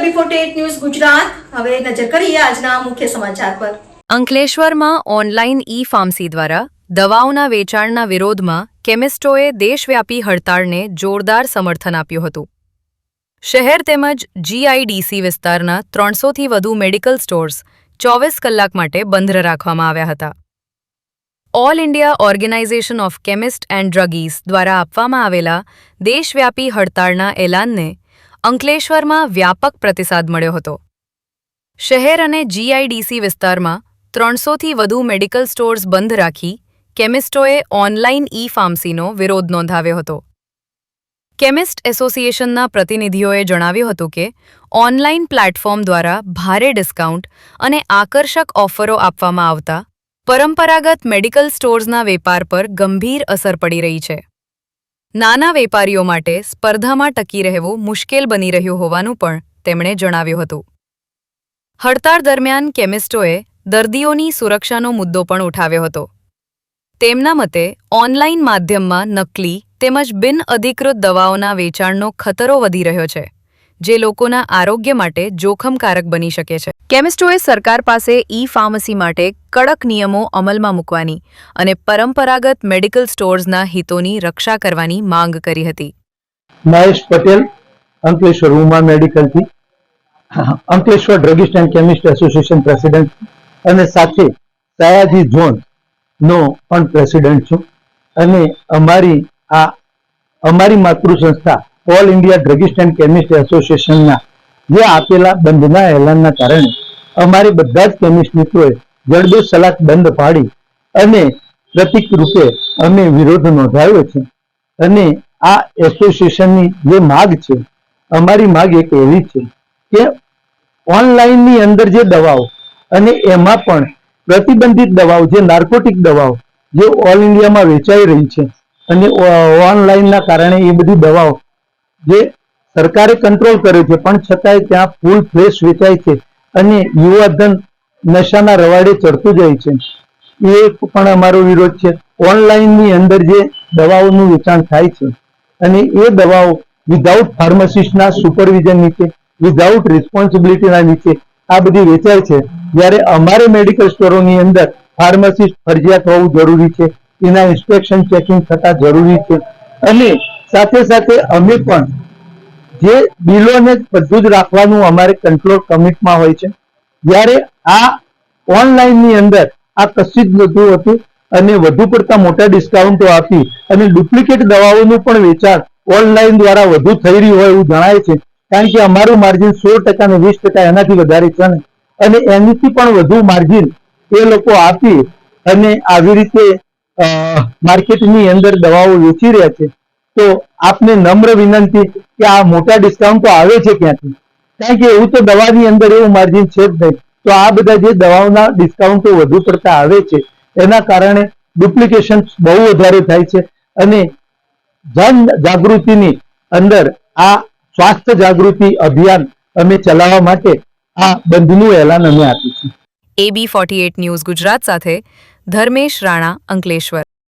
AB48 news Gujarat. હવે નજર કરીએ આજના મુખ્ય સમાચાર પર। અંકલેશ્વરમાં ઓનલાઈન ઈ-ફાર્મસી દ્વારા દવાઓના વેચાણના વિરોધમાં કેમિસ્ટોએ દેશવ્યાપી હડતાળને જોરદાર સમર્થન આપ્યું હતું। શહેર તેમજ GIDC વિસ્તારના 300થી વધુ મેડિકલ સ્ટોર્સ 24 કલાક માટે બંધ રાખવામાં આવ્યા હતા। All India organization of chemist and druggist દ્વારા આપવામાં આવેલા દેશવ્યાપી હડતાળના એલાનને અંકલેશ્વરમાં વ્યાપક પ્રતિસાદ મળ્યો હતો। શહેર અને GIDC વિસ્તારમાં 300થી વધુ મેડિકલ સ્ટોર્સ બંધ રાખી કેમિસ્ટોએ ઓનલાઈન ઈ-ફાર્મસીનો વિરોધ નોંધાવ્યો હતો। કેમિસ્ટ એસોસિએશનના પ્રતિનિધિઓએ જણાવ્યું હતું કે ઓનલાઈન પ્લેટફોર્મ દ્વારા ભારે ડિસ્કાઉન્ટ અને આકર્ષક ઓફરો આપવામાં આવતા પરંપરાગત મેડિકલ સ્ટોર્સના વેપાર પર ગંભીર અસર પડી રહી છે। નાના વેપારીઓ માટે સ્પર્ધામાં ટકી રહેવું મુશ્કેલ બની રહ્યું હોવાનું પણ તેમણે જણાવ્યું હતું। હડતાળ દરમિયાન કેમિસ્ટોએ દર્દીઓની સુરક્ષાનો મુદ્દો પણ ઉઠાવ્યો હતો। તેમના મતે ઓનલાઈન માધ્યમમાં નકલી તેમજ બિનઅધિકૃત દવાઓના વેચાણનો ખતરો વધી રહ્યો છે, જે લોકોના આરોગ્ય માટે જોખમકારક બની શકે છે। કેમિસ્ટોએ સરકાર પાસે ઈ-ફાર્મસી માટે કડક નિયમો અમલમાં મૂકવાની અને પરંપરાગત મેડિકલ સ્ટોર્સના હિતોની રક્ષા કરવાની માંગ કરી હતી। મહેશ પટેલ, અંકલેશ્વર ઉમા મેડિકલથી Ankleshwar druggist and chemist association president અને સાથે સયાજી ઝોન નો પણ પ્રેસિડેન્ટ છું અને અમારી માતૃ સંસ્થા all India druggist and chemist એસોસિએશનના જે આપેલા બંધના એલાનના કારણે અમારે બધા જ કેમિસ્ટ મિત્રોએ જડબે સલાક બંધ પાડી અને પ્રતિક રૂપે અમે વિરોધ નોંધાવ્યો છે। અને આ એસોસિએશનની જે માગ છે, અમારી માગ એક એવી છે કે ઓનલાઈનની અંદર જે દવાઓ અને એમાં પણ પ્રતિબંધિત દવાઓ, જે નાર્કોટિક દવાઓ જે ઓલ ઇન્ડિયામાં વેચાઈ રહી છે અને ઓનલાઈનના કારણે એ બધી દવાઓ જે સરકારે કંટ્રોલ કરે છે પણ છતાંય ત્યાં ફૂલ ફ્લેશ વેચાય છે અને યુવાધન નશાના રવાડે ચડતું જાય છે, એ પણ અમારો વિરોધ છે। ઓનલાઈનની અંદર જે દવાઓનું વેચાણ થાય છે અને એ દવાઓ વિધાઉટ ફાર્માસિસ્ટના સુપરવિઝન નીચે, વિધાઉટ રિસ્પોન્સિબિલિટીના નીચે આ બધી વેચાય છે, જ્યારે અમારે મેડિકલ સ્ટોરોની અંદર ફાર્માસિસ્ટ ફરજિયાત હોવું જરૂરી છે, એના ઇન્સ્પેક્શન ચેકિંગ થતા જરૂરી છે અને સાથે સાથે અમે પણ જે બિલોને બધું જ રાખવાનું અમારે કંટ્રોલ કમિટમાં હોય છે। જ્યારે આ ઓનલાઈનની અંદર આ કશું જ નહોતું હોતું અને વધુ પડતા મોટા ડિસ્કાઉન્ટો આપી અને ડુપ્લિકેટ દવાઓનું પણ વેચાણ ઓનલાઈન દ્વારા વધુ થઈ રહ્યું હોય એવું જણાય છે, કારણ કે અમારું માર્જિન 16% અને 20% એનાથી વધારે છે ને અને એનાથી પણ વધુ માર્જિન એ લોકો આપી અને આવી રીતે માર્કેટની અંદર દવાઓ વેચી રહ્યા છે। તો આપને નમ્ર વિનંતી કે આ મોટા ડિસ્કાઉન્ટો આવે છે ક્યાંથી, કારણ કે એવું તો દવાની અંદર એવું માર્જિન છે જ નહીં। તો આ બધા જે દવાઓના ડિસ્કાઉન્ટો વધુ પડતા આવે છે એના કારણે ડુપ્લિકેશન બહુ વધારે થાય છે અને જન જાગૃતિની અંદર આ સ્વાસ્થ્ય જાગૃતિ અભિયાન અમે ચલાવવા માટે આ બંધનું એલાન અમે આપ્યું છે। AB48 ન્યૂઝ ગુજરાત સાથે ધર્મેશ રાણા, અંકલેશ્વર।